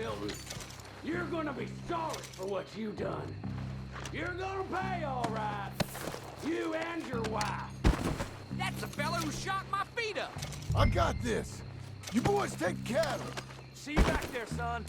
Milton. You're gonna be sorry for what you done. You're gonna pay, all right. You and your wife. That's the fella who shot my feet up. I got this. You boys take care of him. See you back there, son.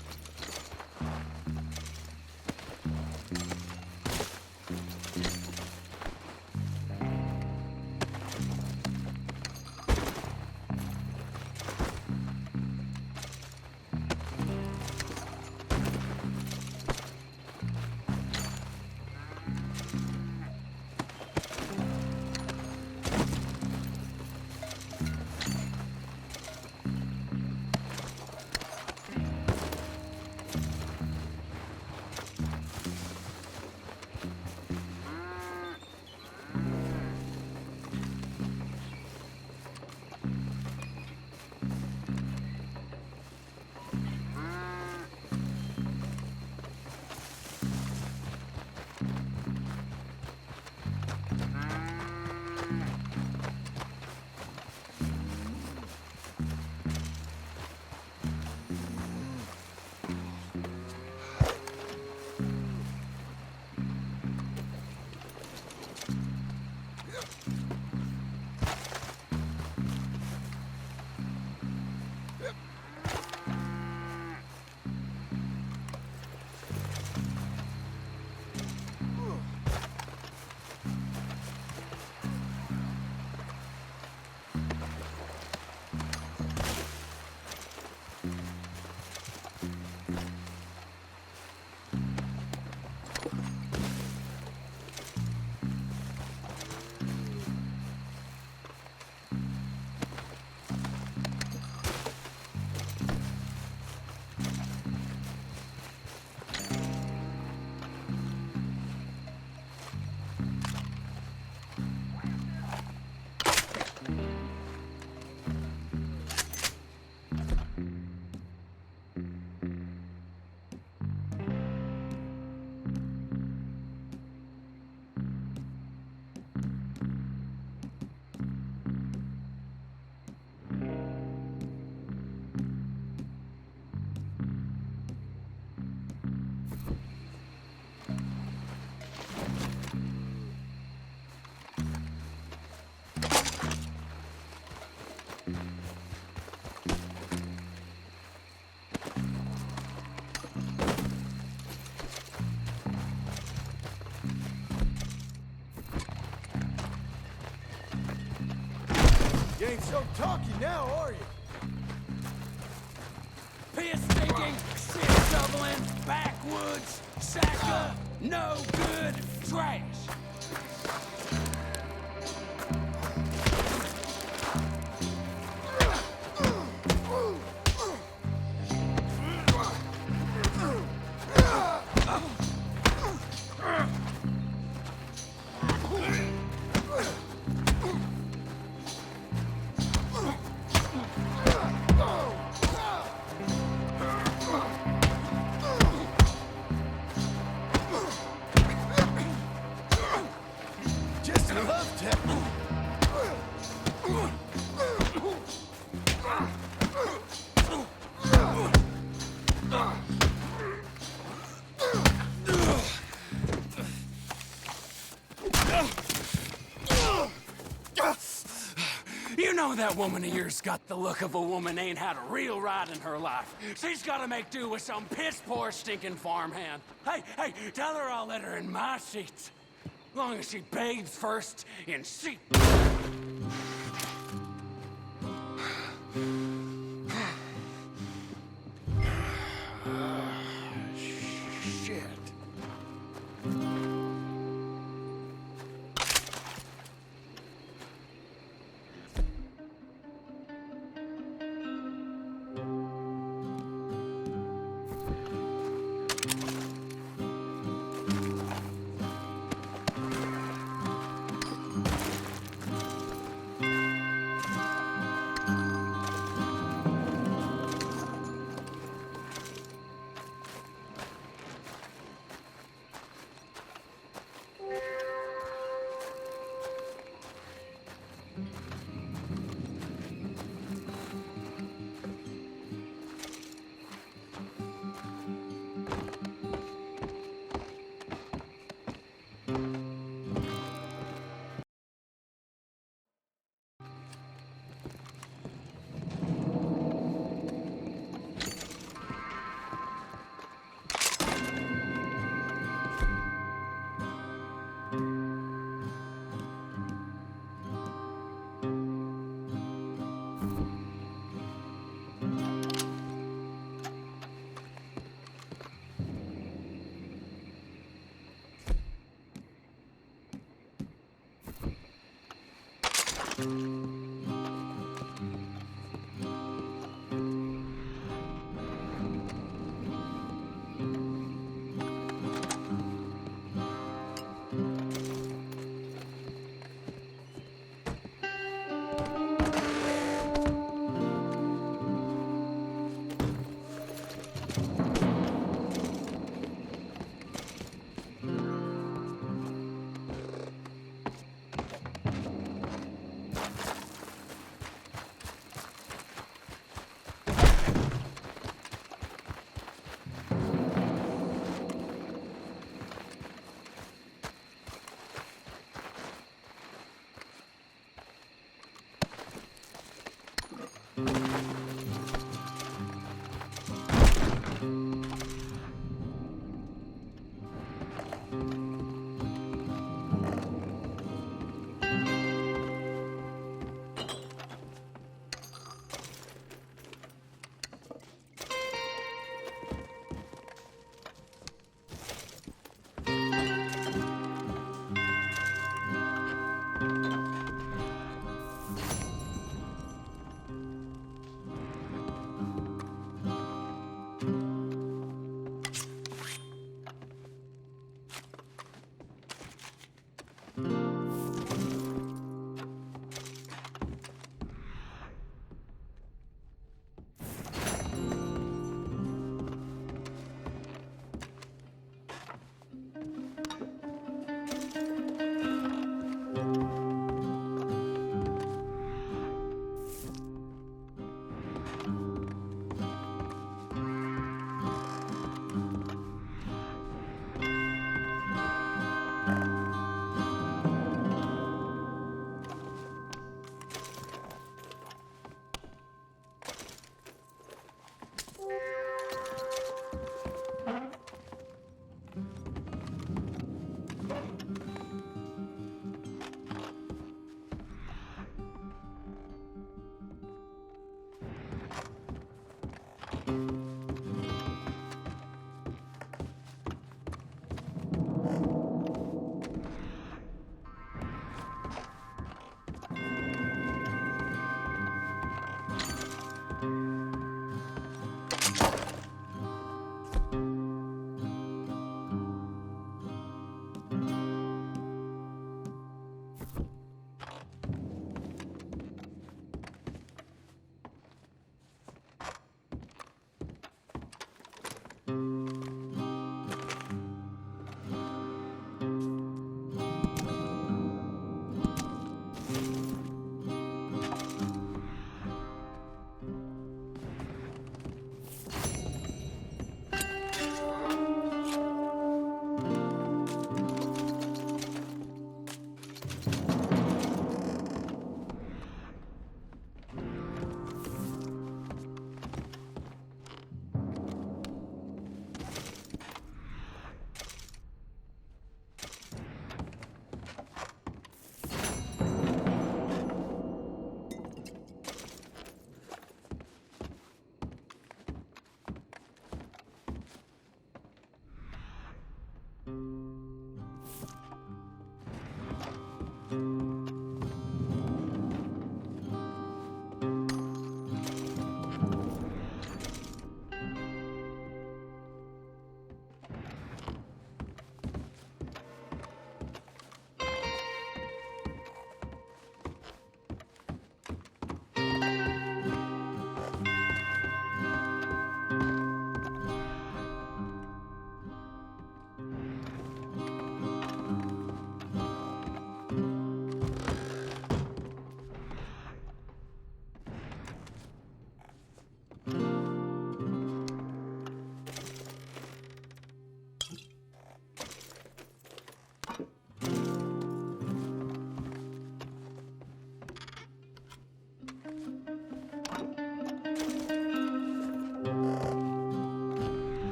You ain't so talky now, are you? Piss digging, shit shoveling, backwoods, sacker, no good, trash. Just love tech. You know that woman of yours got the look of a woman ain't had a real ride in her life. She's gotta make do with some piss-poor stinking farmhand. Hey, tell her I'll let her in my seats. Long as she bathes first in sheep. Shit.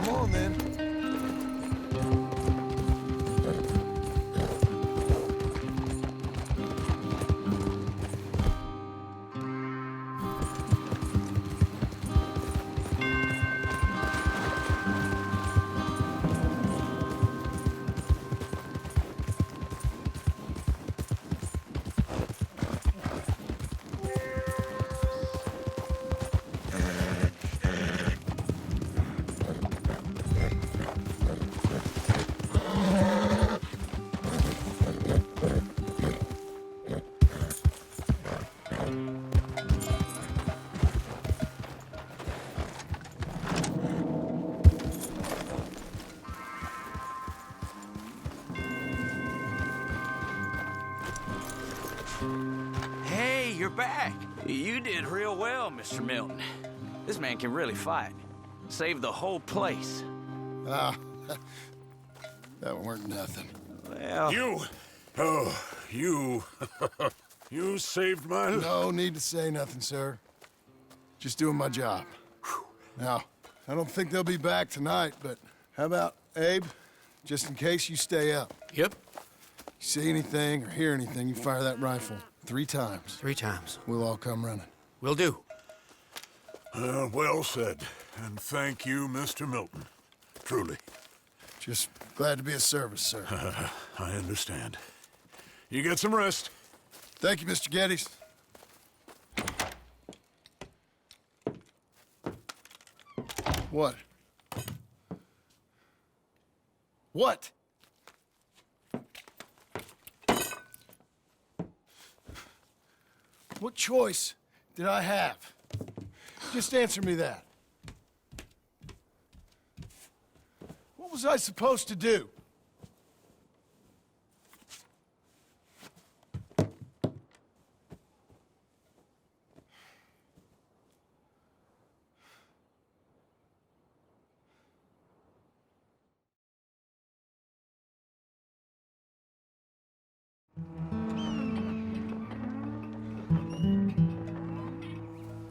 Come on, then. Hey, you're back. You did real well, Mr. Milton. This man can really fight. Saved the whole place. Ah, that weren't nothing. Well... You! Oh, you... you saved my life. No need to say nothing, sir. Just doing my job. Now, I don't think they'll be back tonight, but how about Abe? Just in case you stay up. Yep. You see anything or hear anything, you fire that rifle 3 times. 3 times. We'll all come running. Will do. Well said. And thank you, Mr. Milton. Truly. Just glad to be of service, sir. I understand. You get some rest. Thank you, Mr. Geddes. What? What? What choice did I have? Just answer me that. What was I supposed to do?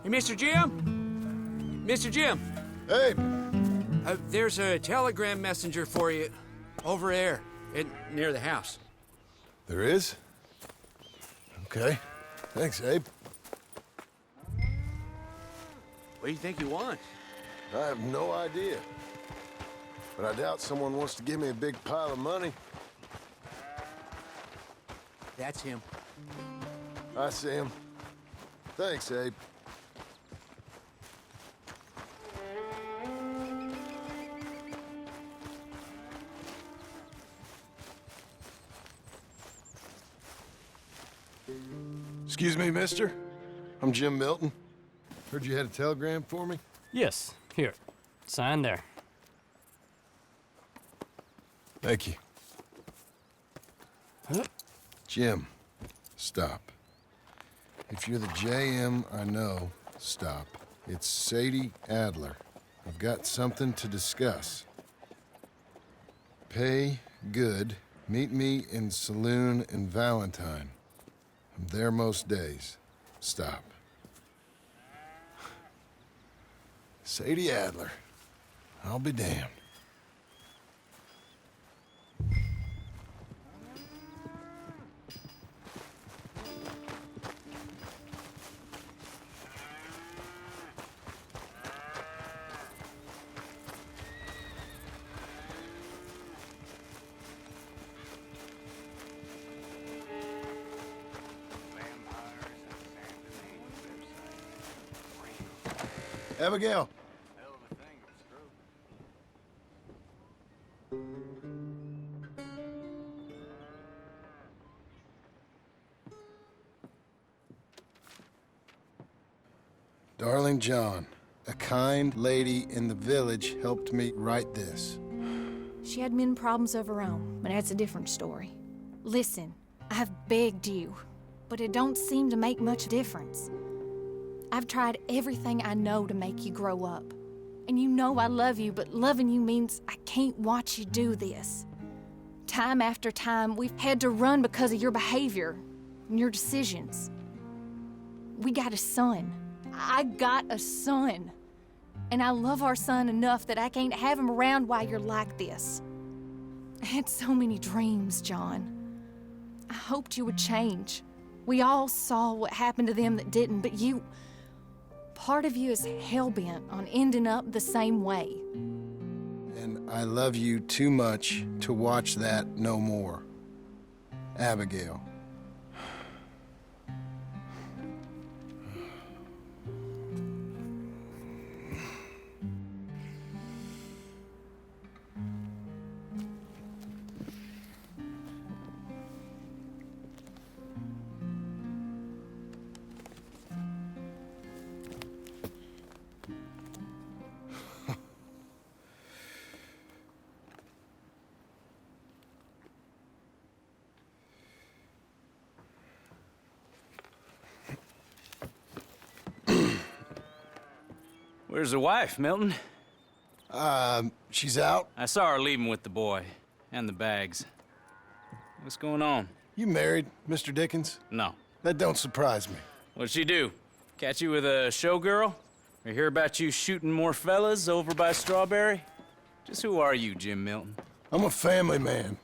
Hey, Mr. Jim? Mr. Jim, Hey, there's a telegram messenger for you over there near the house. there is? Okay. Thanks, Abe. What do you think he wants? I have no idea. But I doubt someone wants to give me a big pile of money. That's him. I see him. Thanks, Abe. Excuse me, mister. I'm Jim Milton. Heard you had a telegram for me? Yes, here. Sign there. Thank you. Huh? Jim, stop. If you're the JM I know, stop. It's Sadie Adler. I've got something to discuss. Pay good. Meet me in Saloon in Valentine. I'm there most days. Stop. Sadie Adler. I'll be damned. Abigail. Darling John, a kind lady in the village helped me write this. She had men problems of her own, but that's a different story. Listen, I've begged you, but it don't seem to make much difference. I've tried everything I know to make you grow up. And you know I love you, but loving you means I can't watch you do this. Time after time, we've had to run because of your behavior and your decisions. We got a son. I got a son. And I love our son enough that I can't have him around while you're like this. I had so many dreams, John. I hoped you would change. We all saw what happened to them that didn't, but you... Part of you is hell-bent on ending up the same way. And I love you too much to watch that no more. Abigail. Where's the wife, Milton? She's out. I saw her leaving with the boy and the bags. What's going on? You married, Mr. Dickens? No. That don't surprise me. What'd she do? Catch you with a showgirl? I hear about you shooting more fellas over by Strawberry. Just who are you, Jim Milton? I'm a family man.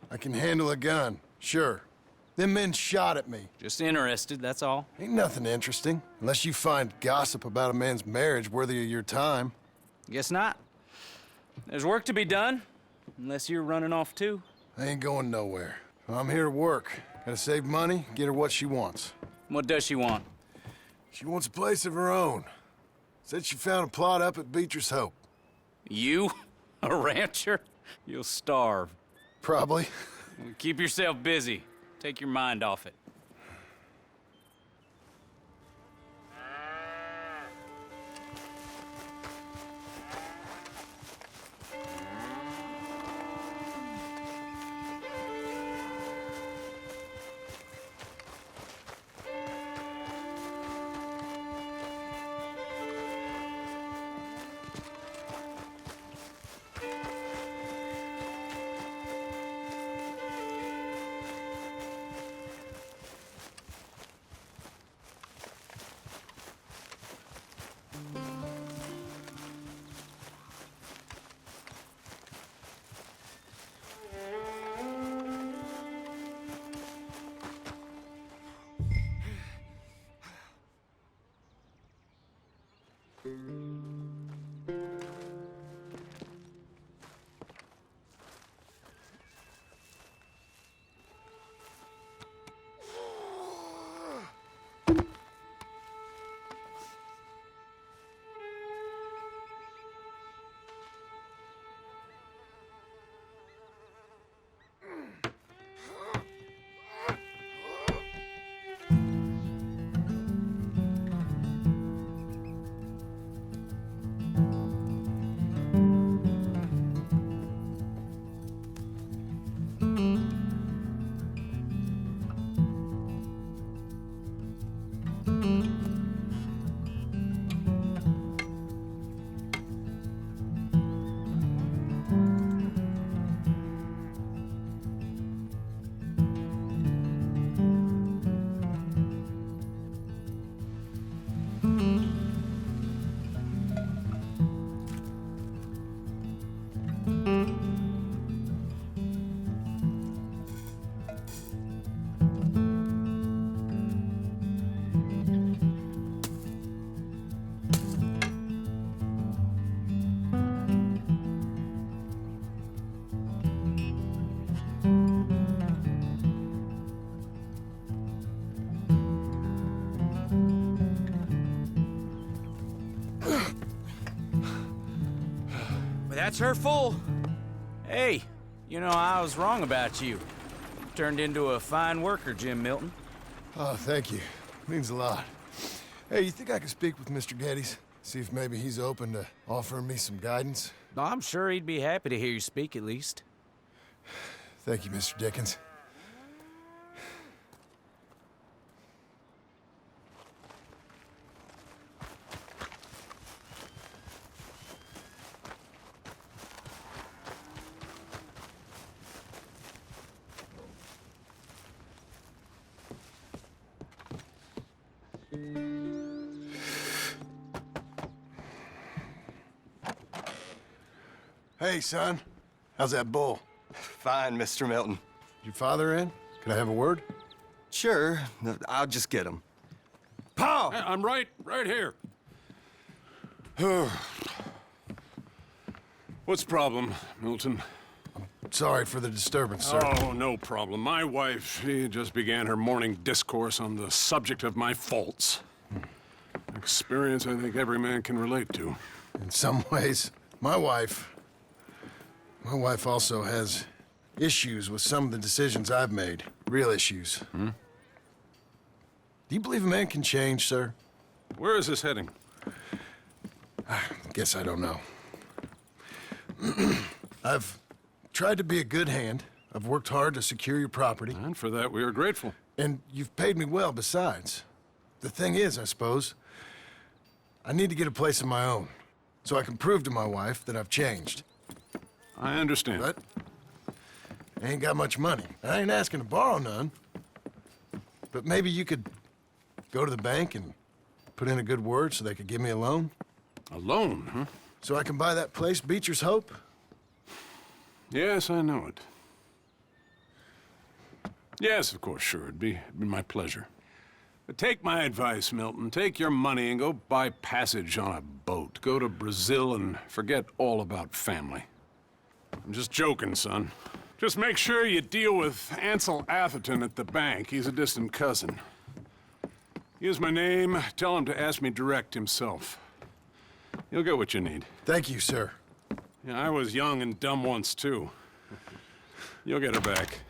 I can handle a gun, sure. Them men shot at me. Just interested, that's all. Ain't nothing interesting, unless you find gossip about a man's marriage worthy of your time. Guess not. There's work to be done, unless you're running off too. I ain't going nowhere. I'm here to work. Gotta save money, get her what she wants. What does she want? She wants a place of her own. Said she found a plot up at Beecher's Hope. You? A rancher? You'll starve. Probably. Keep yourself busy. Take your mind off it. That's her full. Hey, you know, I was wrong about you. Turned into a fine worker, Jim Milton. Oh, thank you. Means a lot. Hey, you think I could speak with Mr. Geddes? See if maybe he's open to offering me some guidance? No, I'm sure he'd be happy to hear you speak at least. Thank you, Mr. Dickens. Hey, son. How's that bull? Fine, Mr. Milton. Your father in? Can I have a word? Sure, I'll just get him. Pa! I'm right here. What's the problem, Milton? Sorry for the disturbance, sir. Oh, no problem. My wife, she just began her morning discourse on the subject of my faults. Experience I think every man can relate to. In some ways, my wife also has issues with some of the decisions I've made. Real issues. Do you believe a man can change, sir? Where is this heading? Guess I don't know. I've tried to be a good hand. I've worked hard to secure your property. And for that, we are grateful. And you've paid me well besides. The thing is, I suppose, I need to get a place of my own, so I can prove to my wife that I've changed. I understand. But I ain't got much money. I ain't asking to borrow none. But maybe you could go to the bank and put in a good word so they could give me a loan? A loan, huh? So I can buy that place, Beecher's Hope? Yes, I know it. Yes, of course, sure. It'd be my pleasure. But take my advice, Milton. Take your money and go buy passage on a boat. Go to Brazil and forget all about family. I'm just joking, son. Just make sure you deal with Ansel Atherton at the bank. He's a distant cousin. Use my name. Tell him to ask me direct himself. You'll get what you need. Thank you, sir. Yeah, I was young and dumb once, too. You'll get her back.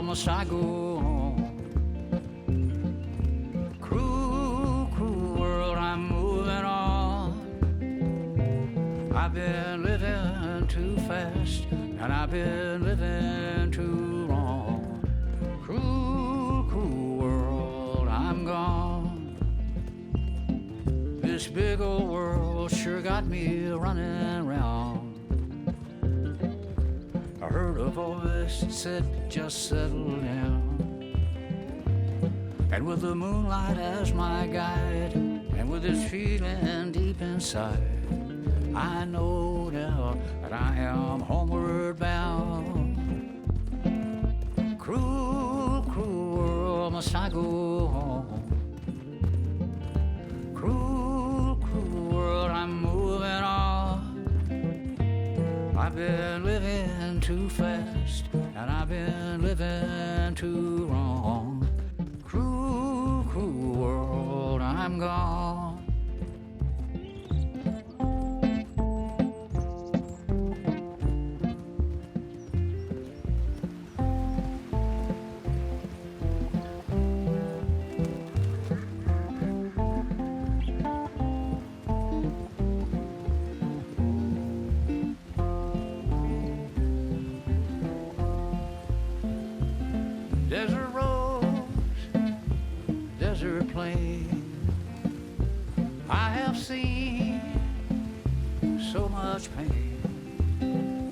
Must I go on? Cruel, cruel world, I'm moving on. I've been living too fast, and I've been living too long. Cruel, cruel world, I'm gone. This big old world sure got me running round. I heard a voice that said, just settle down. And with the moonlight as my guide, and with this feeling deep inside, I know now that I am homeward bound. Cruel, cruel world, must I go home? Cruel, cruel world, I'm moving on. I've been living too fast, and I've been living too wrong. Cruel, cruel world, I'm gone. Desert roads, desert plain, I have seen so much pain.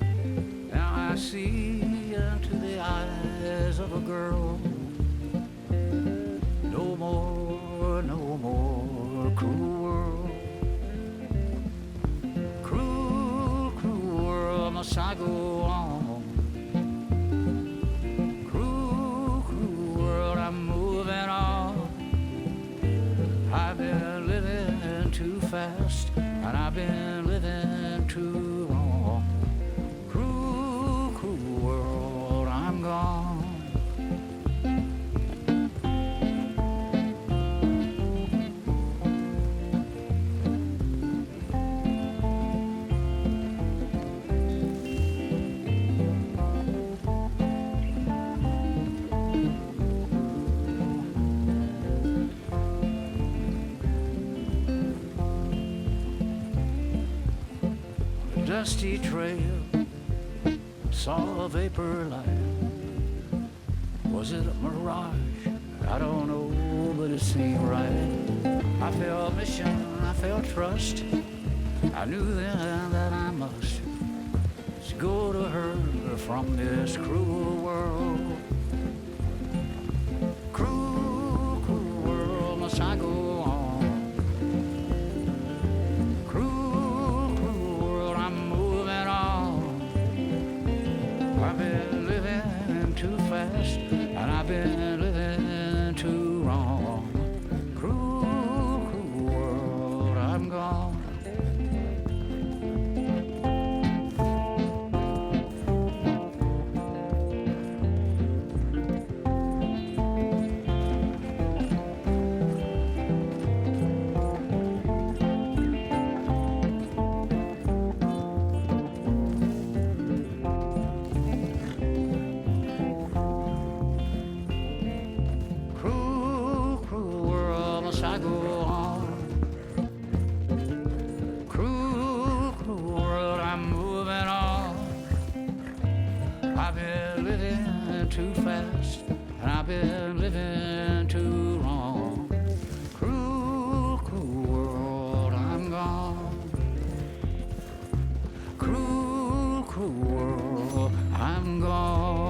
Now I see into the eyes of a girl. No more, no more cruel world. Cruel, cruel world, must I go on? I've been living too fast, and I've been living too long. Cruel, cruel world, I'm gone. Dusty trail, saw a vapor light. Was it a mirage? I don't know. it seemed right. I felt mission, I felt trust. I knew then that I must go to her from this cruel world. Cruel, cruel world, must I go on? Cruel, cruel world, I'm moving on. I've been living too fast, and I've been living too wrong. Cruel, cruel world, I'm gone. Cruel, cruel world, must I go on? Cruel, cruel world, I'm moving on. I've been living too fast, and I've been living too wrong. Cruel, cruel world, I'm gone. Cruel, cruel world, I'm gone.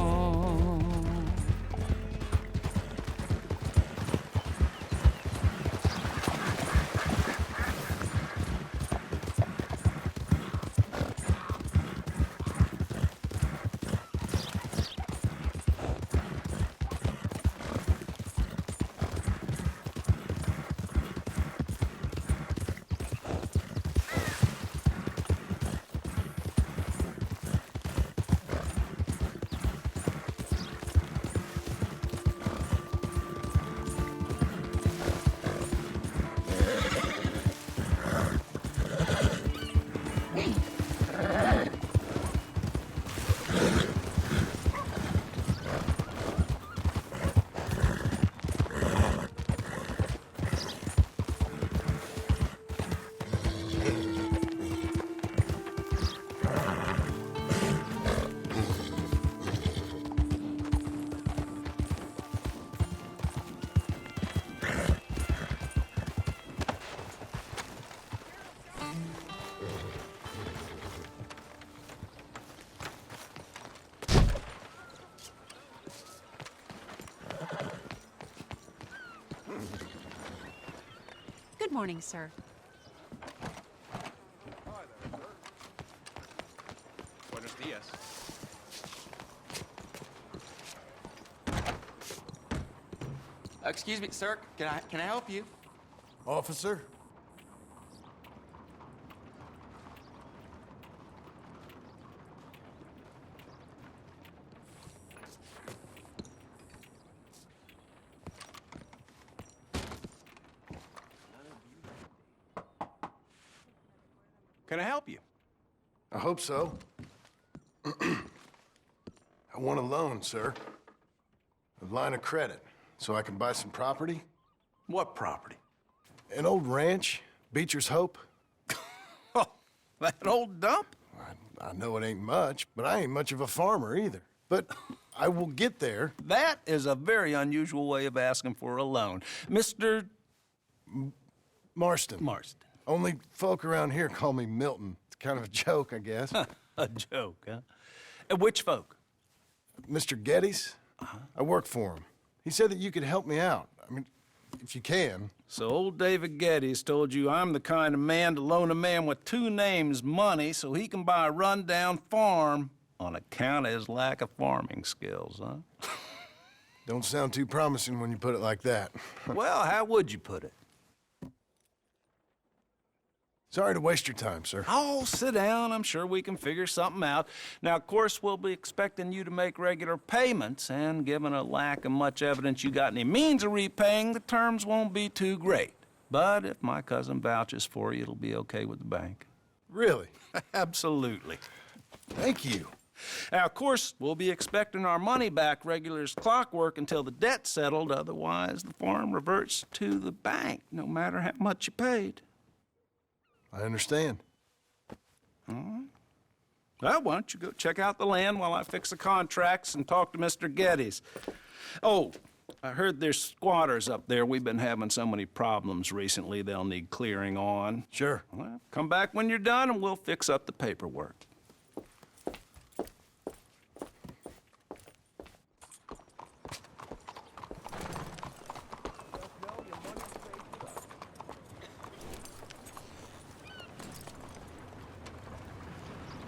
Good morning, sir. Buenos dias. Excuse me, sir. Can I help you? Officer? Can I help you? I hope so. I want a loan, sir. A line of credit, so I can buy some property. What property? An old ranch, Beecher's Hope. Oh, that old dump? I know it ain't much, but I ain't much of a farmer either. But I will get there. That is a very unusual way of asking for a loan. Mr. Marston. Marston. Only folk around here call me Milton. It's kind of a joke, I guess. A joke, huh? And which folk? Mr. Geddes. I work for him. He said that you could help me out. I mean, if you can. So old David Geddes told you I'm the kind of man to loan a man with two names money so he can buy a rundown farm on account of his lack of farming skills, huh? Don't sound too promising when you put it like that. Well, how would you put it? Sorry to waste your time, sir. Oh, sit down. I'm sure we can figure something out. Now, of course, we'll be expecting you to make regular payments, and given a lack of much evidence you got any means of repaying, the terms won't be too great. But if my cousin vouches for you, it'll be okay with the bank. Really? Absolutely. Thank you. Now, of course, we'll be expecting our money back regular as clockwork until the debt's settled. Otherwise, the farm reverts to the bank, no matter how much you paid. I understand. All right. Well, why don't you go check out the land while I fix the contracts and talk to Mr. Geddes. Oh, I heard there's squatters up there. We've been having so many problems recently, they'll need clearing on. Sure. Well, come back when you're done and we'll fix up the paperwork.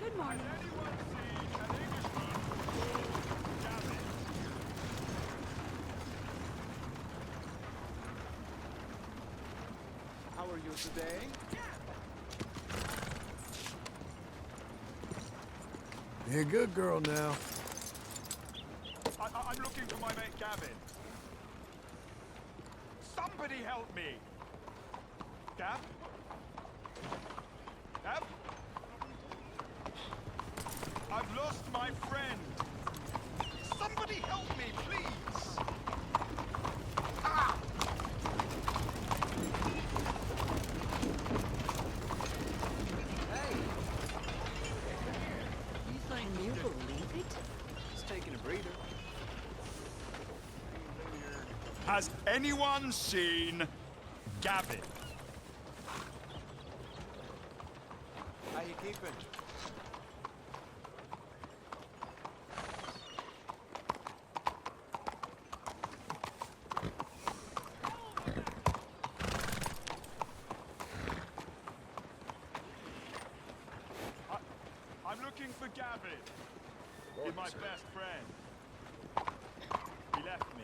Good morning. How are you today? You're a good girl now. I'm looking for my mate Gavin. Somebody help me! Gav? Gav? I've lost my friend. Somebody help me, please! Ah! You believe it? Just taking a breather. Has anyone seen Gavin? How you keeping? I'm looking for Gavin. He's my best friend. He left me.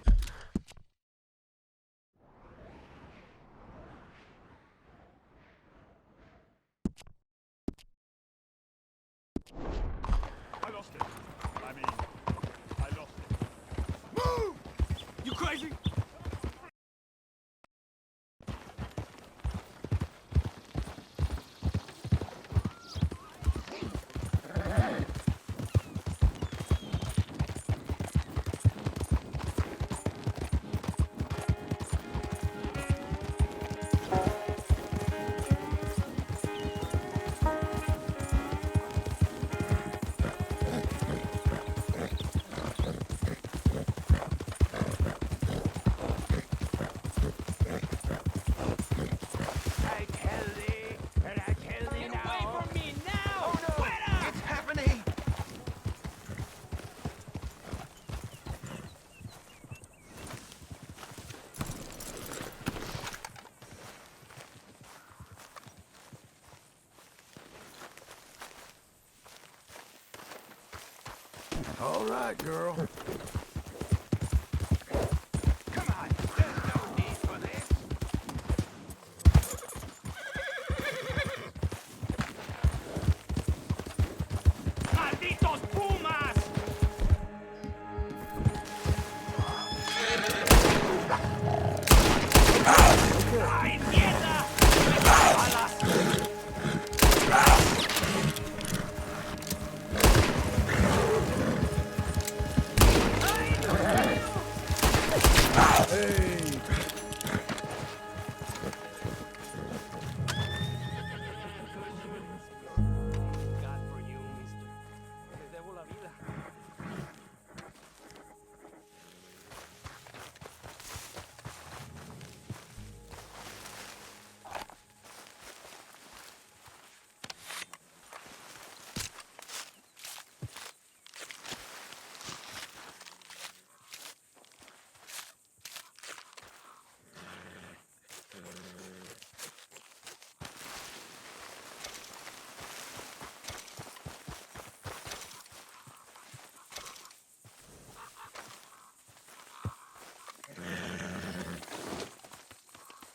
I lost it. I mean, I lost it. Move! You crazy? All right, girl. Come on, there's no need for this. ¡Malditos pumas! ¡Ay, mierda! ¡Balas!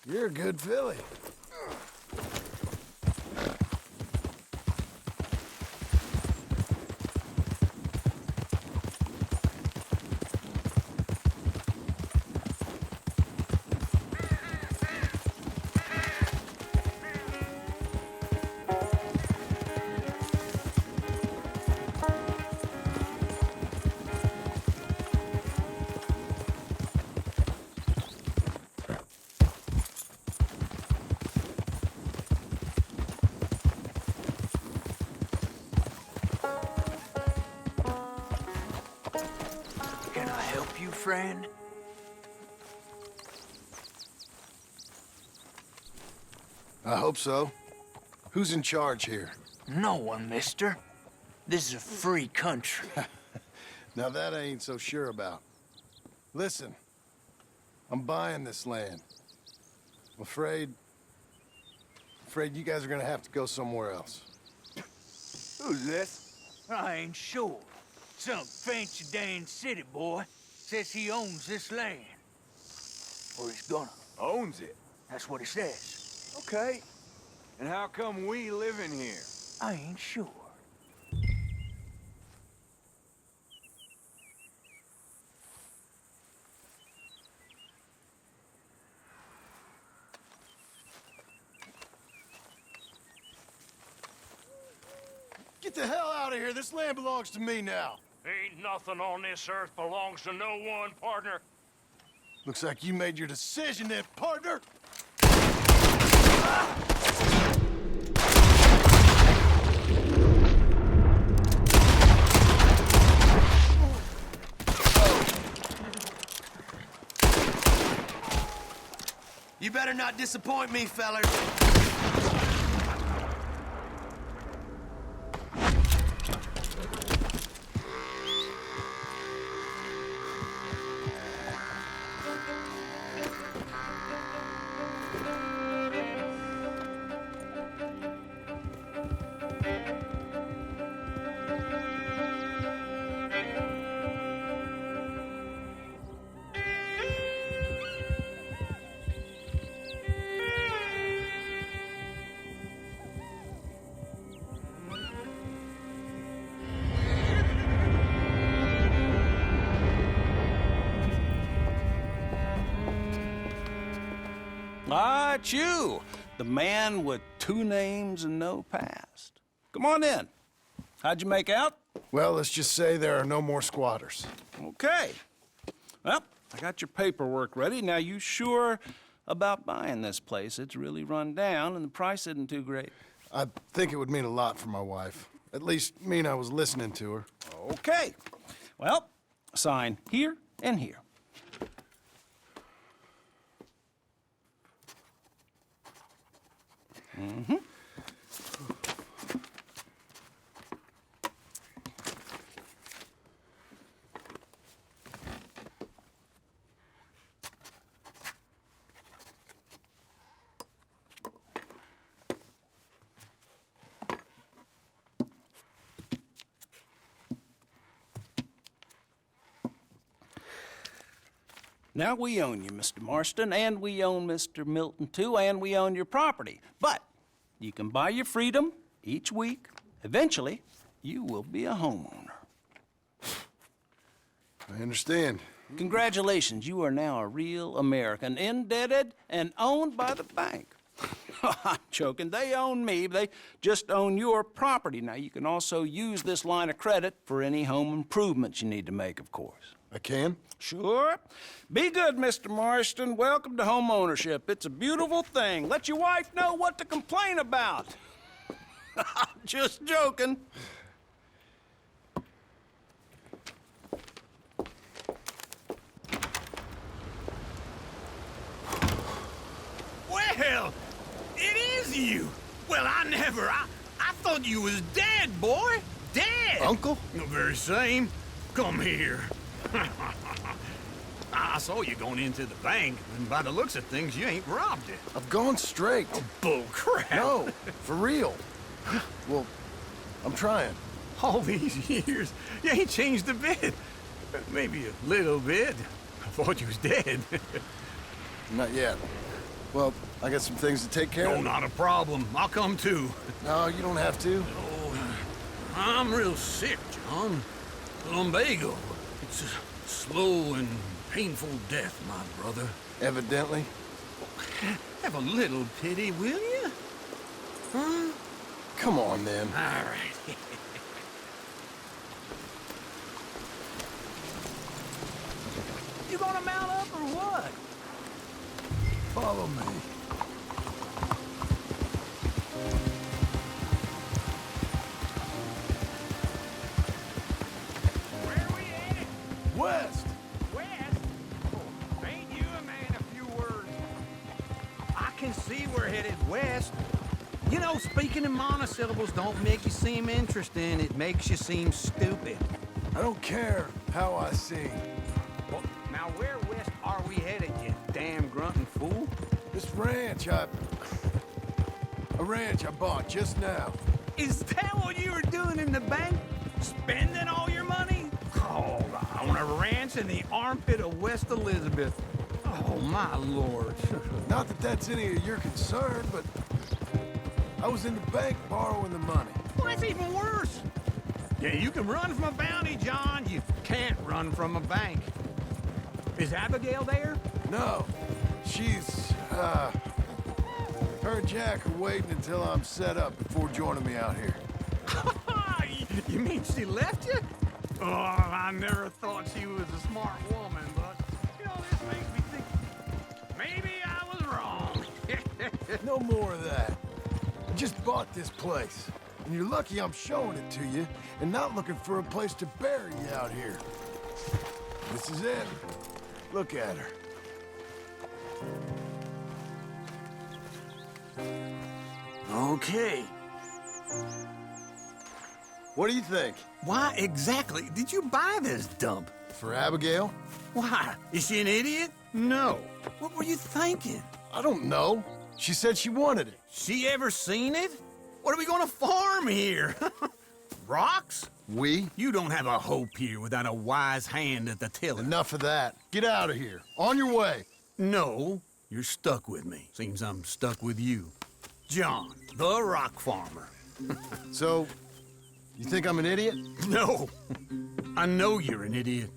You're a good filly. Can I help you, friend? I hope so. Who's in charge here? No one, mister. This is a free country. Now that I ain't so sure about. Listen, I'm buying this land. I'm afraid you guys are gonna have to go somewhere else. Who's this? I ain't sure. Some fancy Dan city boy says he owns this land. Or he's gonna. Owns it. That's what he says. Okay. And how come we live in here? I ain't sure. Get the hell out of here. This land belongs to me now. Ain't nothing on this earth belongs to no one, partner. Looks like you made your decision then, partner. You better not disappoint me, fellers. Ah, it's you, the man with 2 names and no past. Come on in. How'd you make out? Well, let's just say there are no more squatters. Okay. Well, I got your paperwork ready. Now, you sure about buying this place? It's really run down, and the price isn't too great. I think it would mean a lot for my wife. At least mean I was listening to her. Okay. Well, sign here and here. Mm-hmm. Now, we own you, Mr. Marston, and we own Mr. Milton, too, and we own your property. But you can buy your freedom each week. Eventually, you will be a homeowner. I understand. Congratulations, you are now a real American, indebted and owned by the bank. I'm joking. They own me. They just own your property. Now, you can also use this line of credit for any home improvements you need to make, of course. I can? Sure. Be good, Mr. Marston. Welcome to home ownership. It's a beautiful thing. Let your wife know what to complain about. Just joking. Well, it is you. Well, I thought you was dead, boy. Dead. Uncle? The very same. Come here. I saw you going into the bank, and by the looks of things, you ain't robbed it. I've gone straight. Oh, bull crap. No, for real. Well, I'm trying. All these years, you ain't changed a bit. Maybe a little bit. I thought you was dead. Not yet. Well, I got some things to take care No, of. not a problem. I'll come too. No, you don't have to. Oh, I'm real sick, John. Lumbago. It's a slow and painful death, my brother. Evidently. Have a little pity, will you? Huh? Come on, then. All right. You gonna mount up or what? Follow me. Where we headed? West. West? Oh, ain't you a man of few words? I can see we're headed west. You know, speaking in monosyllables don't make you seem interesting. It makes you seem stupid. I don't care how I sing. Well, now where west are we headed, you damn grunting fool? This ranch I bought just now. Is that what you were doing in the bank? Spending all your money? Oh, on a ranch in the armpit of West Elizabeth. Oh, my lord. Not that that's any of your concern, but I was in the bank borrowing the money. Well, that's even worse. Yeah, you can run from a bounty, John. You can't run from a bank. Is Abigail there? No, she's, her and Jack are waiting until I'm set up before joining me out here. You mean she left you? Oh, I never thought she was a smart woman, but, you know, this makes me think maybe I was wrong. No more of that. I just bought this place, and you're lucky I'm showing it to you and not looking for a place to bury you out here. This is it. Look at her. Okay. What do you think? Why exactly did you buy this dump? For Abigail? Why? Is she an idiot? No. What were you thinking? I don't know. She said she wanted it. She ever seen it? What are we gonna farm here? Rocks? We? You don't have a hope here without a wise hand at the tiller. Enough of that. Get out of here. On your way. No, you're stuck with me. Seems I'm stuck with you. John, the rock farmer. So, you think I'm an idiot? No, I know you're an idiot.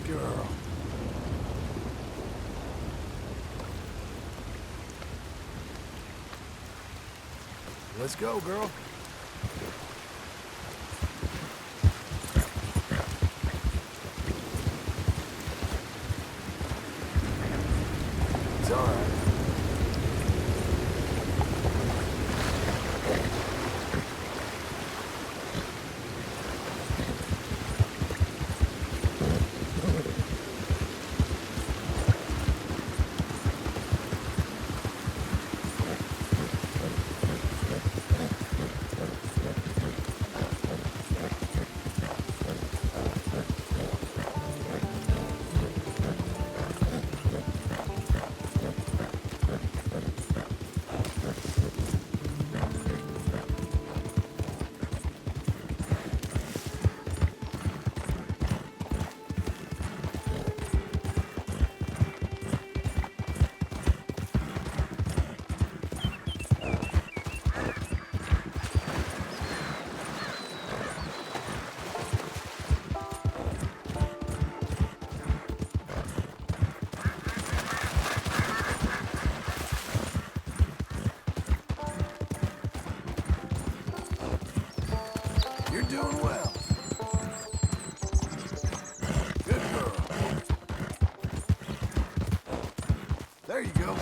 Good girl. Let's go, girl. It's all right. You're doing well. Good girl. There you go.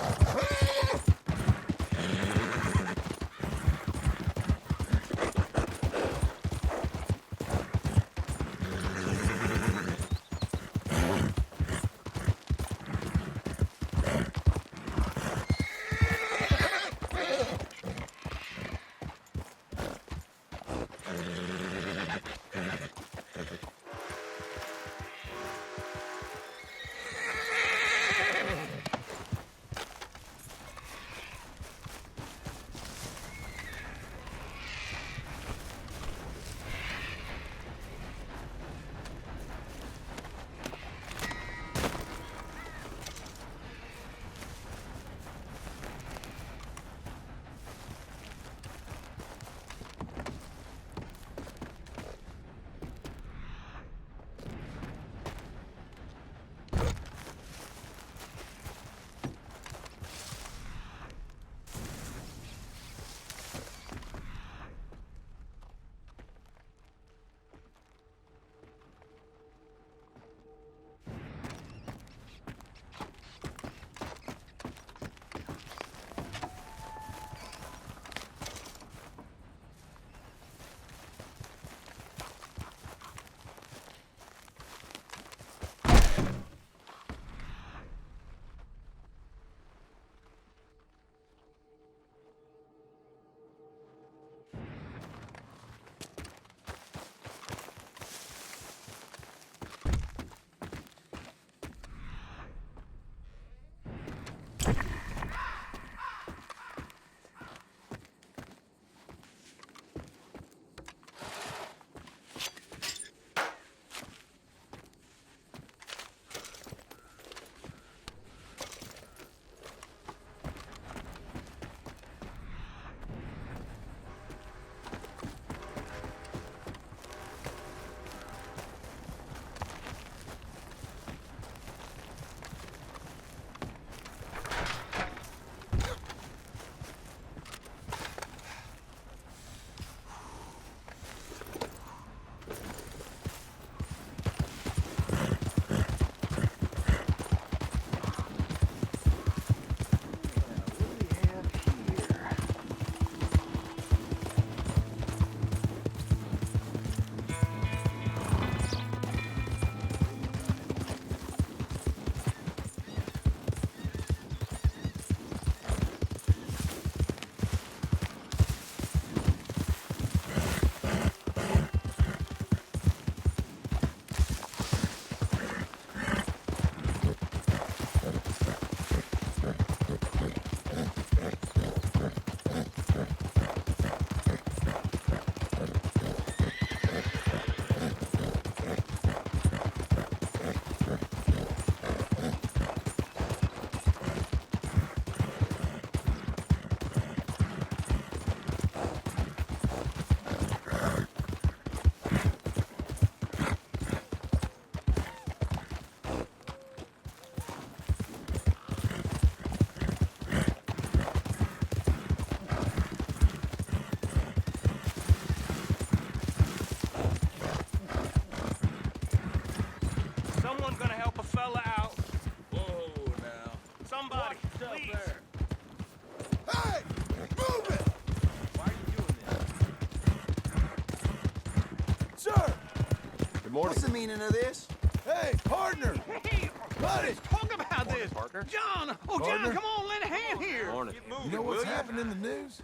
What's the meaning of this? Hey, partner! Hey, Buddy! let's talk about this. partner. John! Oh, John, Partner. come on, lend a hand here. Morning. You know what's happened in the news?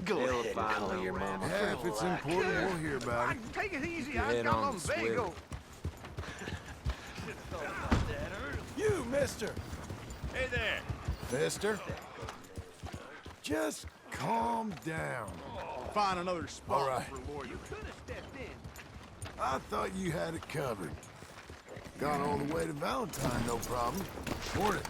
Go ahead and call your mama. Yeah, if it's important, we'll hear about it. Take it easy. I head got on on the swivel. Vago. You, mister! Hey there. Mister? Just calm down. Find another spot All right. for a lawyer. You could have stepped in. I thought you had it covered. Got all the way to Valentine, no problem. Morning.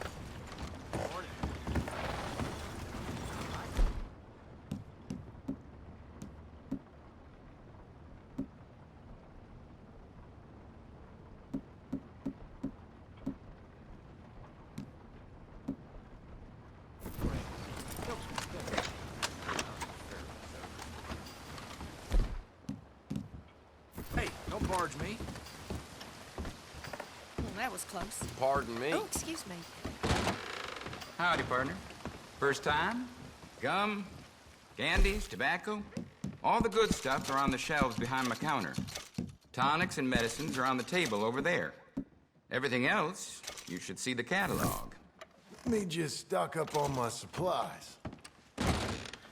Hey, don't barge me. That was close. Pardon me. Oh, excuse me. Howdy, partner. First time? Gum, candies, tobacco. All the good stuff are on the shelves behind my counter. Tonics and medicines are on the table over there. Everything else, you should see the catalog. Let me just stock up on my supplies.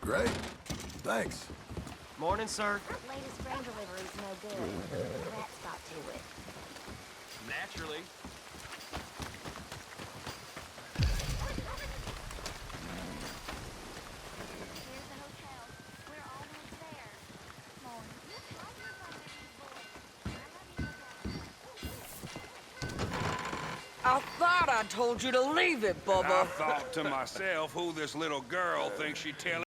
Great. Thanks. Morning, sir. Latest grain delivery's no good. Rats got to it. Naturally. Here's the hotel. We're almost there. I thought I told you to leave it, Bubba. I thought to myself, who this little girl thinks she telling